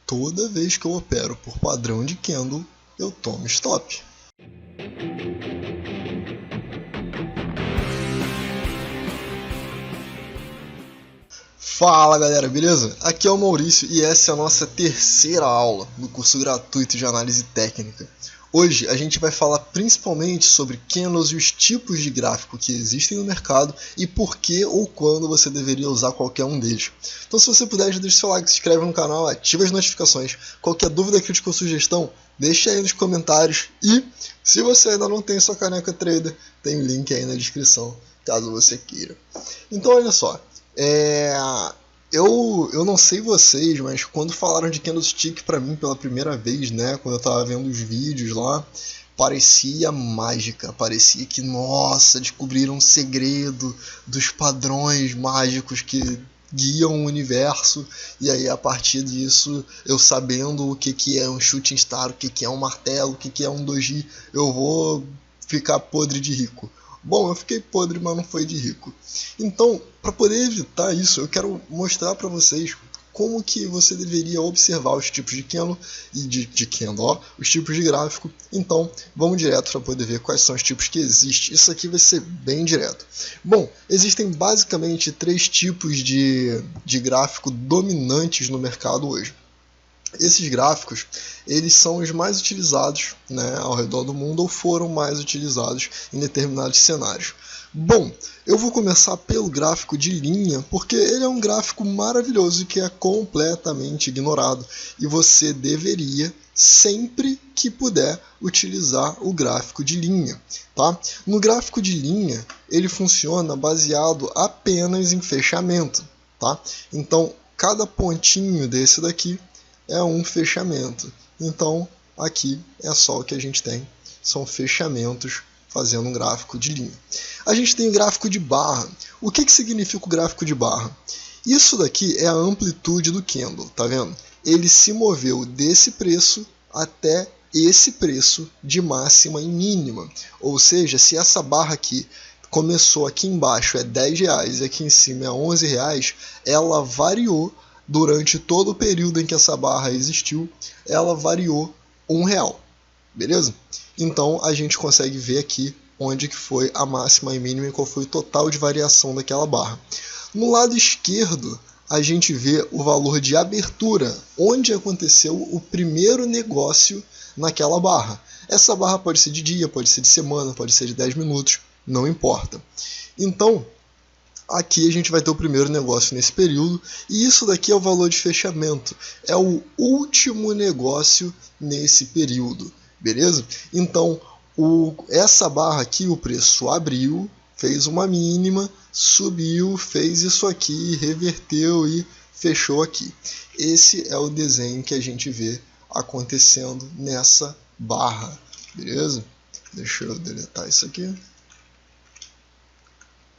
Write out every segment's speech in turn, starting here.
toda vez que eu opero por padrão de candle, eu tomo stop. Fala galera, beleza? Aqui é o Maurício e essa é a nossa terceira aula do curso gratuito de análise técnica. Hoje a gente vai falar principalmente sobre candles e os tipos de gráfico que existem no mercado e por que ou quando você deveria usar qualquer um deles. Então se você puder, já deixa seu like, se inscreve no canal, ativa as notificações. Qualquer dúvida, crítica ou sugestão, deixa aí nos comentários. E se você ainda não tem sua caneca trader, tem o link aí na descrição, caso você queira. Então olha só. Eu não sei vocês, mas quando falaram de candlestick pra mim pela primeira vez, né, quando eu tava vendo os vídeos lá, parecia mágica, parecia que, nossa, descobriram um segredo dos padrões mágicos que guiam o universo, e aí a partir disso, eu sabendo o que é um shooting star, o que é um martelo, o que é um doji, eu vou ficar podre de rico. Bom, eu fiquei podre, mas não foi de rico. Então, para poder evitar isso, eu quero mostrar para vocês como que você deveria observar os tipos de candle e de candle, ó, os tipos de gráfico. Então, vamos direto para poder ver quais são os tipos que existem. Isso aqui vai ser bem direto. Bom, existem basicamente três tipos de gráfico dominantes no mercado hoje. Esses gráficos, eles são os mais utilizados, né, ao redor do mundo, ou foram mais utilizados em determinados cenários. Bom, eu vou começar pelo gráfico de linha, porque ele é um gráfico maravilhoso que é completamente ignorado. E você deveria, sempre que puder, utilizar o gráfico de linha. Tá? No gráfico de linha, ele funciona baseado apenas em fechamento. Tá? Então, cada pontinho desse daqui é um fechamento. Então, aqui é só o que a gente tem. São fechamentos fazendo um gráfico de linha. A gente tem o gráfico de barra. O que significa o gráfico de barra? Isso daqui é a amplitude do candle, tá vendo? Ele se moveu desse preço até esse preço de máxima e mínima. Ou seja, se essa barra aqui começou aqui embaixo é R$10 e aqui em cima é R$11, ela variou. Durante todo o período em que essa barra existiu, ela variou R$1, beleza? Então a gente consegue ver aqui onde que foi a máxima e mínima e qual foi o total de variação daquela barra. No lado esquerdo, a gente vê o valor de abertura, onde aconteceu o primeiro negócio naquela barra. Essa barra pode ser de dia, pode ser de semana, pode ser de 10 minutos, não importa. Então, aqui a gente vai ter o primeiro negócio nesse período, e isso daqui é o valor de fechamento, é o último negócio nesse período, beleza? Então, essa barra aqui, o preço abriu, fez uma mínima, subiu, fez isso aqui, reverteu e fechou aqui. Esse é o desenho que a gente vê acontecendo nessa barra, beleza? Deixa eu deletar isso aqui.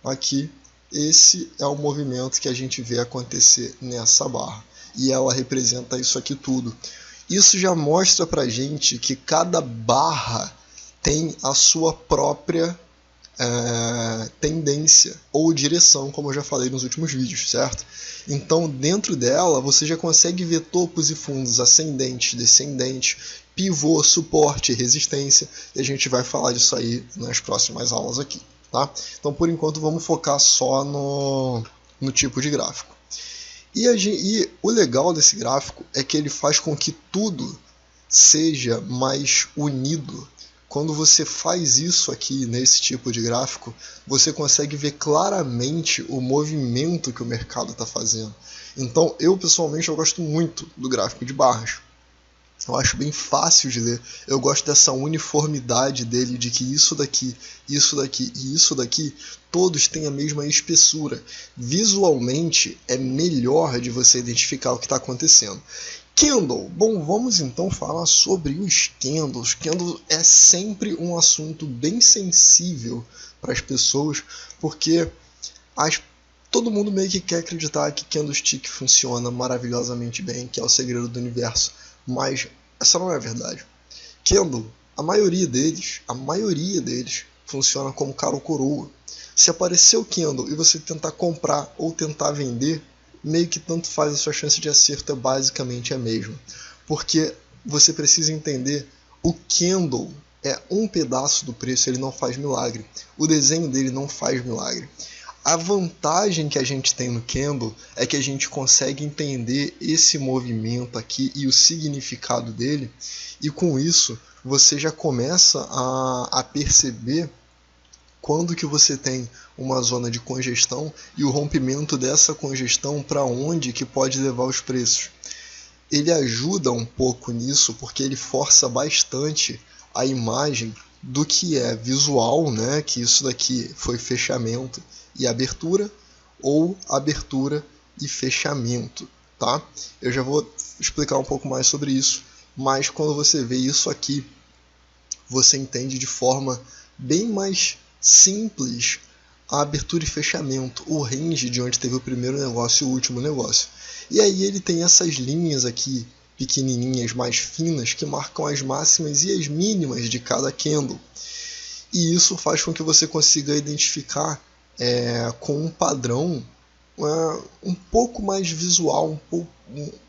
Aqui. Esse é o movimento que a gente vê acontecer nessa barra. E ela representa isso aqui tudo. Isso já mostra pra gente que cada barra tem a sua própria tendência ou direção, como eu já falei nos últimos vídeos, certo? Então, dentro dela, você já consegue ver topos e fundos ascendentes, descendentes, pivô, suporte, resistência. E a gente vai falar disso aí nas próximas aulas aqui. Tá? Então, por enquanto, vamos focar só no tipo de gráfico. E o legal desse gráfico é que ele faz com que tudo seja mais unido. Quando você faz isso aqui nesse tipo de gráfico, você consegue ver claramente o movimento que o mercado está fazendo. Então, eu pessoalmente eu gosto muito do gráfico de barras. Eu acho bem fácil de ler. Eu gosto dessa uniformidade dele, de que isso daqui e isso daqui, todos têm a mesma espessura. Visualmente é melhor de você identificar o que está acontecendo. Candle. Bom, vamos então falar sobre os candles. Candle é sempre um assunto bem sensível para as pessoas, porque todo mundo meio que quer acreditar que candlestick funciona maravilhosamente bem, que é o segredo do universo. Mas essa não é a verdade. Candle, a maioria deles funciona como cara ou coroa. Se aparecer o candle e você tentar comprar ou tentar vender, meio que tanto faz, a sua chance de acerto é basicamente a mesma. Porque você precisa entender, o candle é um pedaço do preço, ele não faz milagre. O desenho dele não faz milagre. A vantagem que a gente tem no candle é que a gente consegue entender esse movimento aqui e o significado dele, e com isso você já começa a perceber quando que você tem uma zona de congestão e o rompimento dessa congestão para onde que pode levar os preços. Ele ajuda um pouco nisso porque ele força bastante a imagem do que é visual, né? Que isso daqui foi fechamento e abertura, ou abertura e fechamento, tá? Eu já vou explicar um pouco mais sobre isso, mas quando você vê isso aqui, você entende de forma bem mais simples a abertura e fechamento, o range de onde teve o primeiro negócio e o último negócio. E aí ele tem essas linhas aqui, pequenininhas, mais finas, que marcam as máximas e as mínimas de cada candle. E isso faz com que você consiga identificar com um padrão um pouco mais visual,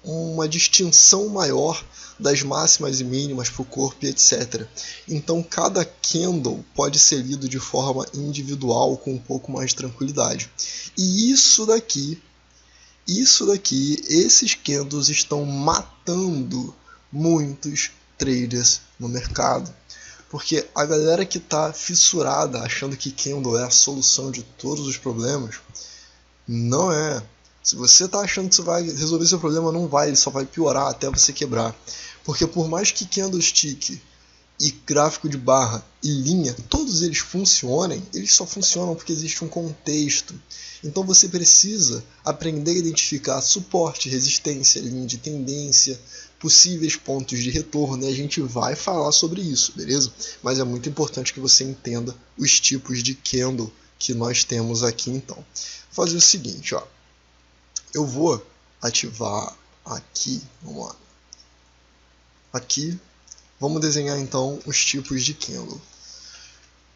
uma distinção maior das máximas e mínimas para o corpo e etc. Então cada candle pode ser lido de forma individual com um pouco mais de tranquilidade. E isso daqui, esses candles estão matando muitos traders no mercado. Porque a galera que está fissurada achando que candle é a solução de todos os problemas, não é. Se você está achando que você vai resolver seu problema, não vai, ele só vai piorar até você quebrar. Porque por mais que candlestick e gráfico de barra e linha, todos eles funcionem, eles só funcionam porque existe um contexto. Então você precisa aprender a identificar suporte, resistência, linha de tendência, possíveis pontos de retorno, e a gente vai falar sobre isso, beleza? Mas é muito importante que você entenda os tipos de candle que nós temos aqui então. Vou fazer o seguinte, ó. Eu vou ativar aqui, vamos lá. Aqui, vamos desenhar então os tipos de candle.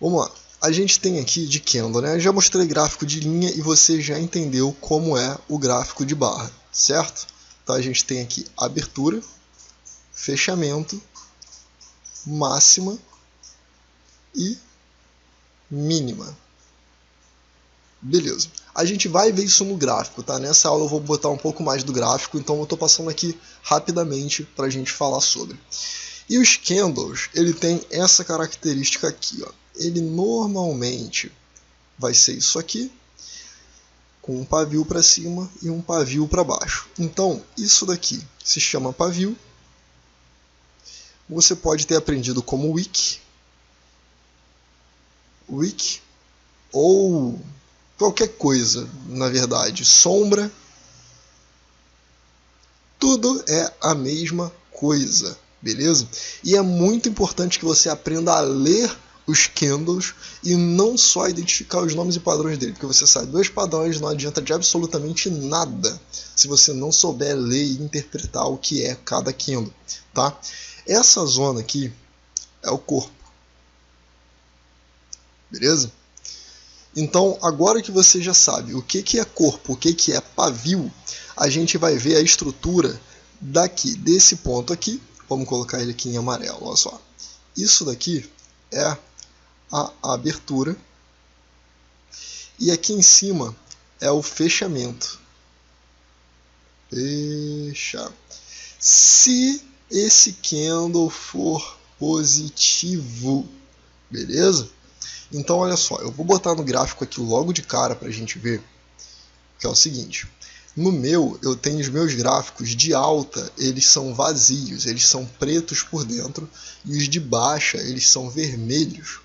Vamos lá. A gente tem aqui de candle, né? Eu já mostrei gráfico de linha e você já entendeu como é o gráfico de barra, certo? Então a gente tem aqui abertura, fechamento, máxima e mínima. Beleza. A gente vai ver isso no gráfico, tá? Nessa aula eu vou botar um pouco mais do gráfico, então eu estou passando aqui rapidamente para a gente falar sobre. E os candles, ele tem essa característica aqui, ó. Ele normalmente vai ser isso aqui, com um pavio para cima e um pavio para baixo. Então, isso daqui se chama pavio. Você pode ter aprendido como wick, ou qualquer coisa, na verdade, sombra. Tudo é a mesma coisa, beleza? E é muito importante que você aprenda a ler os candles e não só identificar os nomes e padrões dele, porque você sabe, dois padrões não adianta de absolutamente nada se você não souber ler e interpretar o que é cada candle, tá? Essa zona aqui é o corpo, beleza? Então, agora que você já sabe o que é corpo, o que é pavio, a gente vai ver a estrutura daqui, desse ponto aqui. Vamos colocar ele aqui em amarelo, olha só. Isso daqui é a abertura. E aqui em cima é o fechamento. Fecha. Se esse candle for positivo, beleza? Então, olha só, eu vou botar no gráfico aqui logo de cara para a gente ver, que é o seguinte. No meu, eu tenho os meus gráficos de alta, eles são vazios, eles são pretos por dentro, e os de baixa, eles são vermelhos.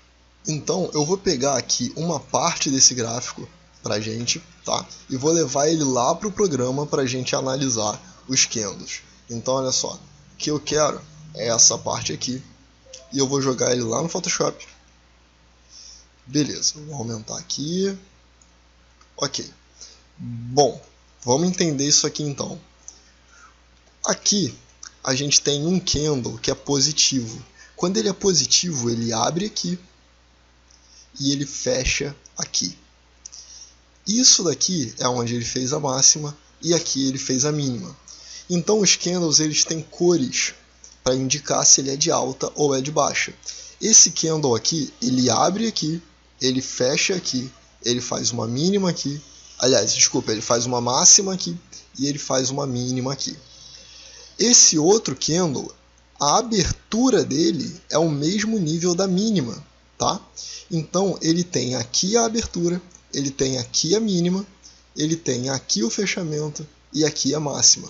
Então, eu vou pegar aqui uma parte desse gráfico para a gente, tá? E vou levar ele lá para o programa para a gente analisar os candles. Então, olha só, o que eu quero é essa parte aqui, e eu vou jogar ele lá no Photoshop. Beleza, vou aumentar aqui. Ok. Bom, vamos entender isso aqui então. Aqui a gente tem um candle que é positivo. Quando ele é positivo, ele abre aqui e ele fecha aqui. Isso daqui é onde ele fez a máxima e aqui ele fez a mínima. Então os candles eles têm cores para indicar se ele é de alta ou é de baixa. Esse candle aqui, ele abre aqui, ele fecha aqui, ele faz uma mínima aqui, aliás, desculpa, ele faz uma máxima aqui e ele faz uma mínima aqui. Esse outro candle, a abertura dele é o mesmo nível da mínima, tá? Então ele tem aqui a abertura, ele tem aqui a mínima, ele tem aqui o fechamento e aqui a máxima.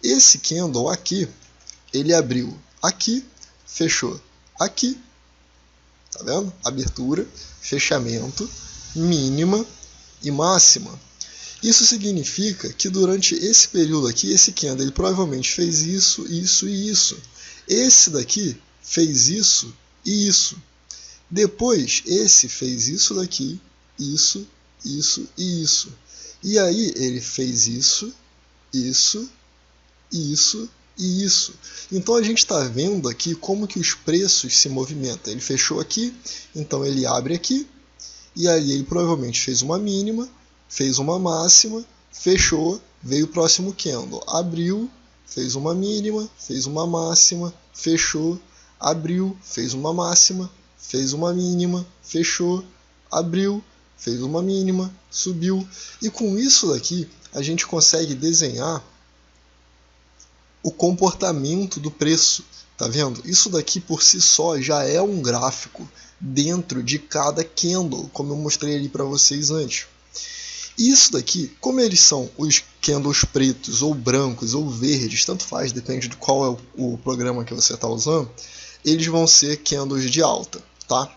Esse candle aqui, ele abriu aqui, fechou aqui, tá vendo? Abertura, fechamento, mínima e máxima. Isso significa que durante esse período aqui, esse candle ele provavelmente fez isso, isso e isso. Esse daqui fez isso e isso. Depois, esse fez isso daqui, isso, isso e isso. E aí ele fez isso, isso, isso e isso. Então a gente está vendo aqui como que os preços se movimentam. Ele fechou aqui, então ele abre aqui, e aí ele provavelmente fez uma mínima, fez uma máxima, fechou, veio o próximo candle, abriu, fez uma mínima, fez uma máxima, fechou, abriu, fez uma máxima, fez uma mínima, fechou, abriu, fez uma mínima, subiu. E com isso daqui a gente consegue desenhar o comportamento do preço, tá vendo? Isso daqui por si só já é um gráfico dentro de cada candle, como eu mostrei ali para vocês antes. Isso daqui, como eles são os candles pretos ou brancos ou verdes, tanto faz, depende de qual é o programa que você está usando, eles vão ser candles de alta, tá?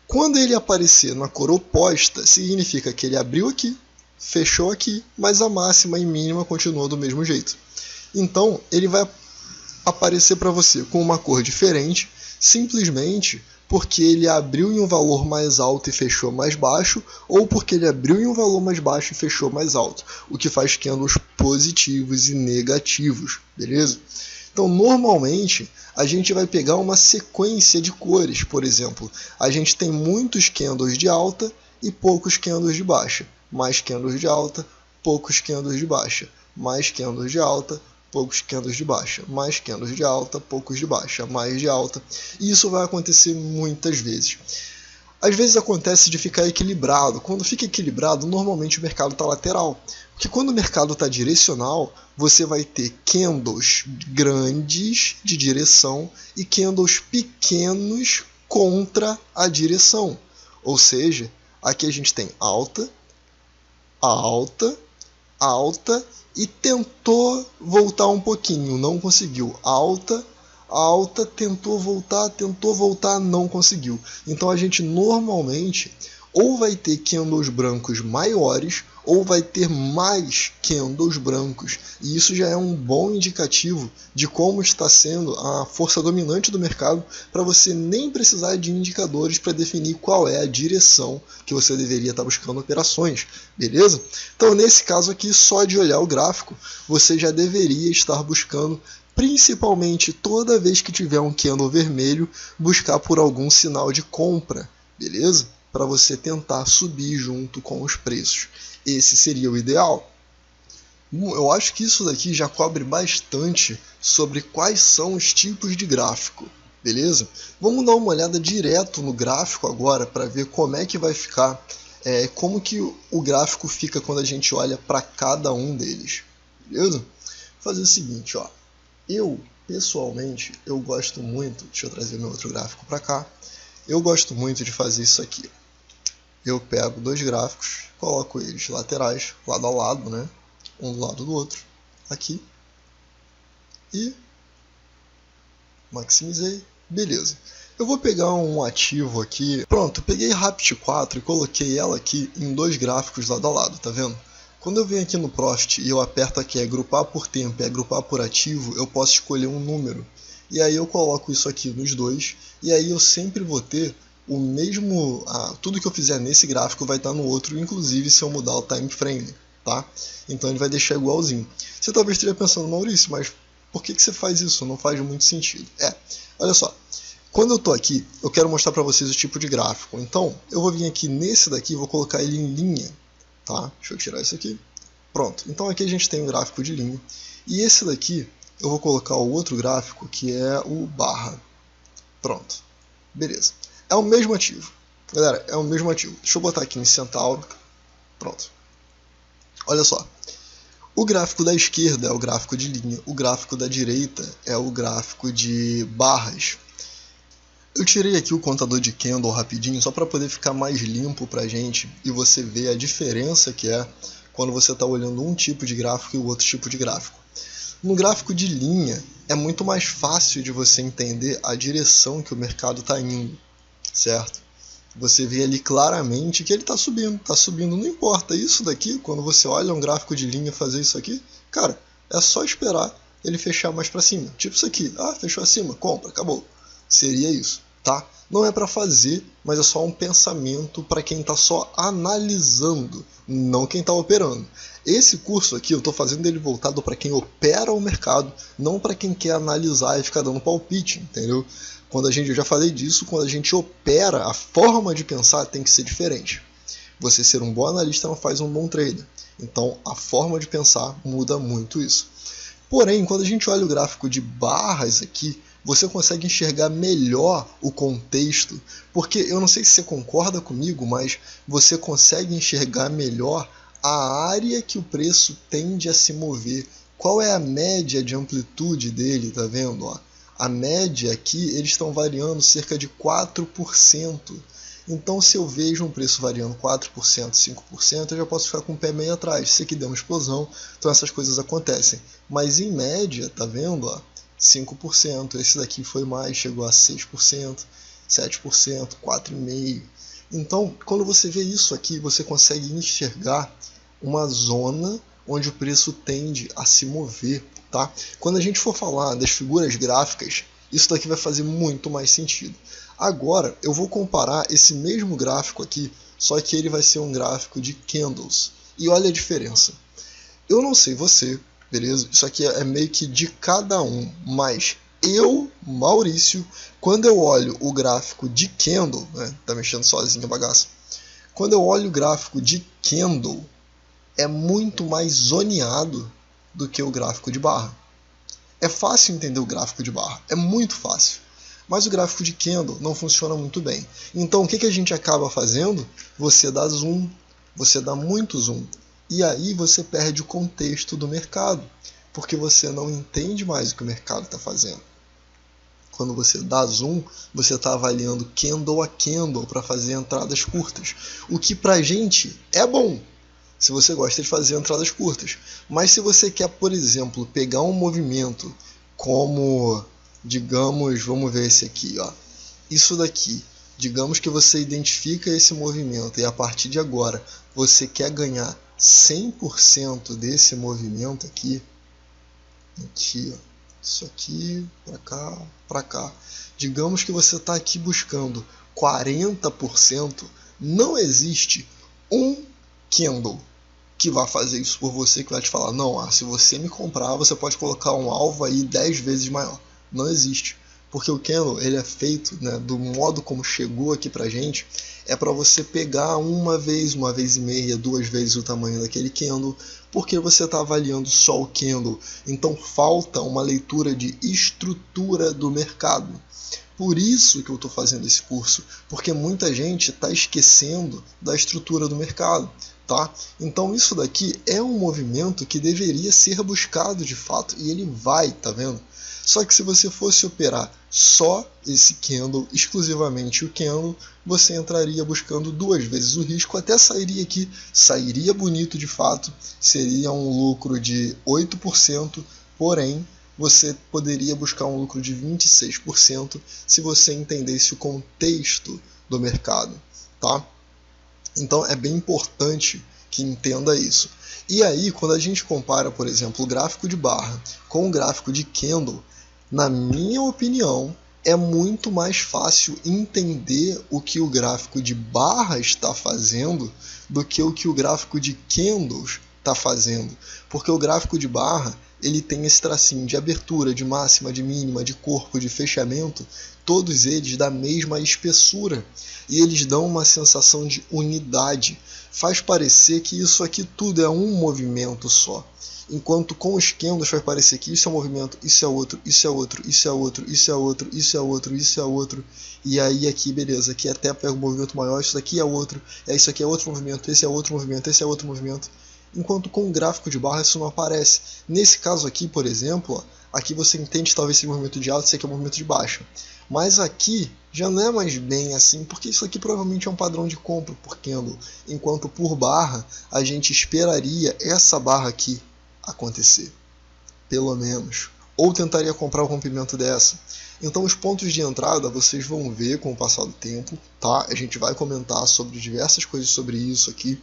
Quando ele aparecer na cor oposta, significa que ele abriu aqui, fechou aqui, mas a máxima e mínima continuam do mesmo jeito. Então, ele vai aparecer para você com uma cor diferente, simplesmente porque ele abriu em um valor mais alto e fechou mais baixo, ou porque ele abriu em um valor mais baixo e fechou mais alto, o que faz candles positivos e negativos, beleza? Então, normalmente, a gente vai pegar uma sequência de cores, por exemplo, a gente tem muitos candles de alta e poucos candles de baixa, mais candles de alta, poucos candles de baixa, mais candles de alta, poucos candles de baixa, mais candles de alta, poucos de baixa, mais de alta. E isso vai acontecer muitas vezes. Às vezes acontece de ficar equilibrado. Quando fica equilibrado, normalmente o mercado está lateral. Porque quando o mercado está direcional, você vai ter candles grandes de direção e candles pequenos contra a direção. Ou seja, aqui a gente tem alta, alta, alta, e tentou voltar um pouquinho, não conseguiu. Alta, alta, tentou voltar, não conseguiu. Então a gente normalmente ou vai ter candles brancos maiores ou vai ter mais candles brancos. E isso já é um bom indicativo de como está sendo a força dominante do mercado, para você nem precisar de indicadores para definir qual é a direção que você deveria estar buscando operações, beleza? Então nesse caso aqui, só de olhar o gráfico, você já deveria estar buscando, principalmente toda vez que tiver um candle vermelho, buscar por algum sinal de compra, beleza? Para você tentar subir junto com os preços. Esse seria o ideal. Eu acho que isso daqui já cobre bastante sobre quais são os tipos de gráfico, beleza? Vamos dar uma olhada direto no gráfico agora para ver como é que vai ficar, como que o gráfico fica quando a gente olha para cada um deles, beleza? Vou fazer o seguinte, ó. Eu, pessoalmente, eu gosto muito, deixa eu trazer meu outro gráfico para cá, eu gosto muito de fazer isso aqui. Eu pego dois gráficos, coloco eles laterais, lado a lado, né? Um do lado do outro, aqui, e maximizei, beleza. Eu vou pegar um ativo aqui, pronto, peguei Rapid 4 e coloquei ela aqui em dois gráficos lado a lado, tá vendo? Quando eu venho aqui no Profit e eu aperto aqui agrupar por tempo e agrupar por ativo, eu posso escolher um número. E aí eu coloco isso aqui nos dois, e aí eu sempre vou ter o mesmo, tudo que eu fizer nesse gráfico vai estar no outro, inclusive se eu mudar o time frame, tá? Então ele vai deixar igualzinho. Você talvez esteja pensando, Maurício, mas por que você faz isso? Não faz muito sentido. Olha só, quando eu estou aqui, eu quero mostrar para vocês o tipo de gráfico. Então, eu vou vir aqui nesse daqui, vou colocar ele em linha, tá? Deixa eu tirar isso aqui. Pronto, então aqui a gente tem um gráfico de linha. E esse daqui, eu vou colocar o outro gráfico, que é o barra. Pronto, beleza. É o mesmo ativo. Galera, é o mesmo ativo. Deixa eu botar aqui em Centauro. Pronto. Olha só. O gráfico da esquerda é o gráfico de linha. O gráfico da direita é o gráfico de barras. Eu tirei aqui o contador de candle rapidinho, só para poder ficar mais limpo pra gente e você ver a diferença que é quando você está olhando um tipo de gráfico e o outro tipo de gráfico. No gráfico de linha, é muito mais fácil de você entender a direção que o mercado está indo, certo? Você vê ali claramente que ele está subindo, não importa. Isso daqui, quando você olha um gráfico de linha fazer isso aqui, cara, é só esperar ele fechar mais para cima. Tipo isso aqui, fechou acima, compra, acabou. Seria isso, tá? Não é para fazer, mas é só um pensamento para quem está só analisando, não quem está operando. Esse curso aqui eu estou fazendo ele voltado para quem opera o mercado, não para quem quer analisar e ficar dando palpite, entendeu? Eu já falei disso, quando a gente opera, a forma de pensar tem que ser diferente. Você ser um bom analista não faz um bom trader. Então a forma de pensar muda muito isso. Porém, quando a gente olha o gráfico de barras aqui, você consegue enxergar melhor o contexto, porque eu não sei se você concorda comigo, mas você consegue enxergar melhor a área que o preço tende a se mover. Qual é a média de amplitude dele, tá vendo? Ó? A média aqui, eles estão variando cerca de 4%. Então, se eu vejo um preço variando 4%, 5%, eu já posso ficar com o pé meio atrás. Se aqui der uma explosão, então essas coisas acontecem. Mas em média, tá vendo? Ó, 5%, esse daqui foi mais, chegou a 6%, 7%, 4,5%. Então, quando você vê isso aqui, você consegue enxergar uma zona onde o preço tende a se mover, tá? Quando a gente for falar das figuras gráficas, isso daqui vai fazer muito mais sentido. Agora, eu vou comparar esse mesmo gráfico aqui, só que ele vai ser um gráfico de candles. E olha a diferença. Eu não sei você, beleza? Isso aqui é meio que de cada um, mas eu, Maurício, quando eu olho o gráfico de candle, né, tá mexendo sozinho a bagaça, quando eu olho o gráfico de candle, é muito mais zoneado do que o gráfico de barra. É fácil entender o gráfico de barra, é muito fácil, mas o gráfico de candle não funciona muito bem. Então o que a gente acaba fazendo? Você dá zoom, você dá muito zoom, e aí você perde o contexto do mercado, porque você não entende mais o que o mercado está fazendo. Quando você dá zoom, você está avaliando candle a candle para fazer entradas curtas, o que para a gente é bom, se você gosta de fazer entradas curtas. Mas se você quer, por exemplo, pegar um movimento como, digamos, vamos ver esse aqui, ó, isso daqui, digamos que você identifica esse movimento e a partir de agora você quer ganhar 100% desse movimento aqui, ó, isso aqui, para cá. Digamos que você está aqui buscando 40%, não existe um candle que vai fazer isso por você, que vai te falar, não, se você me comprar, você pode colocar um alvo aí 10 vezes maior. Não existe. Porque o candle, ele é feito, né, do modo como chegou aqui pra gente, é para você pegar uma vez e meia, 2 vezes o tamanho daquele candle, porque você está avaliando só o candle. Então falta uma leitura de estrutura do mercado. Por isso que eu estou fazendo esse curso, porque muita gente está esquecendo da estrutura do mercado. Tá? Então isso daqui é um movimento que deveria ser buscado de fato, e ele vai, tá vendo? Só que se você fosse operar só esse candle, exclusivamente o candle, você entraria buscando 2 vezes o risco, até sairia aqui, sairia bonito de fato, seria um lucro de 8%, porém você poderia buscar um lucro de 26% se você entendesse o contexto do mercado, tá? Então é bem importante que entenda isso. E aí, quando a gente compara, por exemplo, o gráfico de barra com o gráfico de candle, na minha opinião, é muito mais fácil entender o que o gráfico de barra está fazendo do que o gráfico de candles está fazendo. Porque o gráfico de barra, ele tem esse tracinho de abertura, de máxima, de mínima, de corpo, de fechamento, todos eles da mesma espessura, e eles dão uma sensação de unidade. Faz parecer que isso aqui tudo é um movimento só. Enquanto com os candles faz parecer que isso é um movimento, isso é outro, isso é outro, isso é outro, isso é outro, isso é outro, isso é outro. E aí aqui, beleza, aqui até pega um movimento maior, isso daqui é outro, isso aqui é outro movimento, esse é outro movimento, esse é outro movimento. Enquanto com o gráfico de barra isso não aparece. Nesse caso aqui, por exemplo, ó, aqui você entende que talvez seja um movimento de alta, esse aqui é um movimento de baixa. Mas aqui já não é mais bem assim, porque isso aqui provavelmente é um padrão de compra por candle. Enquanto por barra, a gente esperaria essa barra aqui acontecer, pelo menos, ou tentaria comprar o rompimento dessa. Então os pontos de entrada vocês vão ver com o passar do tempo, tá? A gente vai comentar sobre diversas coisas sobre isso aqui,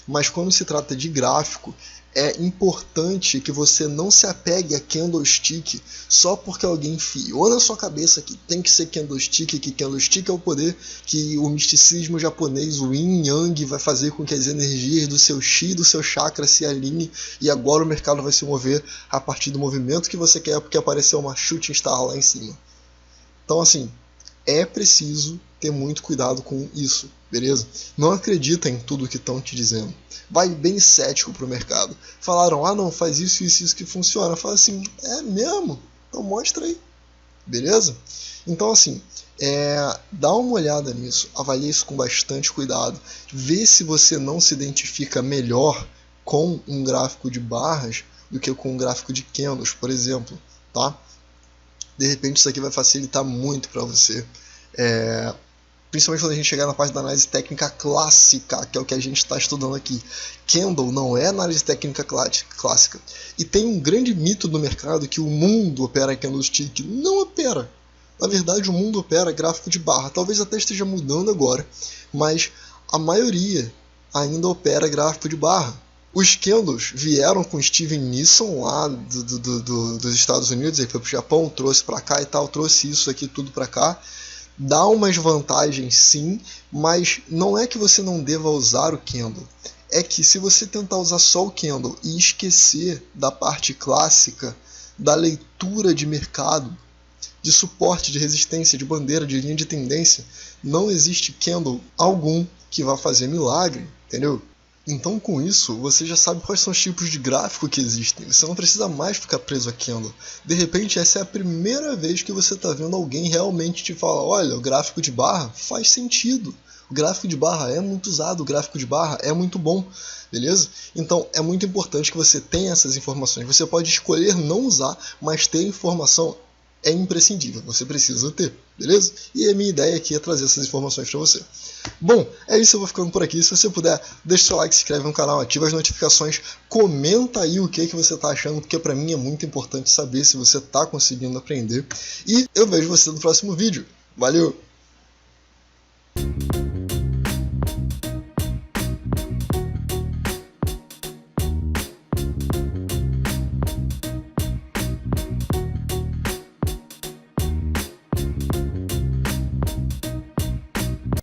mas quando se trata de gráfico, é importante que você não se apegue a candlestick só porque alguém enfiou na sua cabeça que tem que ser candlestick, que candlestick é o poder, que o misticismo japonês, o yin yang, vai fazer com que as energias do seu chi, do seu chakra se alinhem e agora o mercado vai se mover a partir do movimento que você quer porque apareceu uma shooting star lá em cima. Então assim, é preciso ter muito cuidado com isso, beleza? Não acredita em tudo que estão te dizendo. Vai bem cético pro mercado. Falaram, não, faz isso, isso, isso que funciona. Fala assim, é mesmo? Então mostra aí, beleza? Então assim, dá uma olhada nisso, avalie isso com bastante cuidado. Vê se você não se identifica melhor com um gráfico de barras do que com um gráfico de candles, por exemplo, tá? De repente isso aqui vai facilitar muito para você. Principalmente quando a gente chegar na parte da análise técnica clássica, que é o que a gente está estudando aqui. Candle não é análise técnica clássica. E tem um grande mito no mercado que o mundo opera em candlestick. Não opera. Na verdade, o mundo opera gráfico de barra. Talvez até esteja mudando agora, mas a maioria ainda opera gráfico de barra. Os candles vieram com Steven Nielsen lá dos Estados Unidos, ele foi para o Japão, trouxe para cá e tal, trouxe isso aqui tudo para cá. Dá umas vantagens sim, mas não é que você não deva usar o candle. É que se você tentar usar só o candle e esquecer da parte clássica, da leitura de mercado, de suporte, de resistência, de bandeira, de linha de tendência, não existe candle algum que vá fazer milagre, entendeu? Então com isso, você já sabe quais são os tipos de gráfico que existem. Você não precisa mais ficar preso a candle. De repente, essa é a primeira vez que você está vendo alguém realmente te falar, olha, o gráfico de barra faz sentido. O gráfico de barra é muito usado, o gráfico de barra é muito bom, beleza? Então é muito importante que você tenha essas informações. Você pode escolher não usar, mas ter informação é imprescindível, você precisa ter, beleza? E a minha ideia aqui é trazer essas informações para você. Bom, é isso, eu vou ficando por aqui. Se você puder, deixa o seu like, se inscreve no canal, ativa as notificações, comenta aí o que você está achando, porque para mim é muito importante saber se você está conseguindo aprender. E eu vejo você no próximo vídeo. Valeu!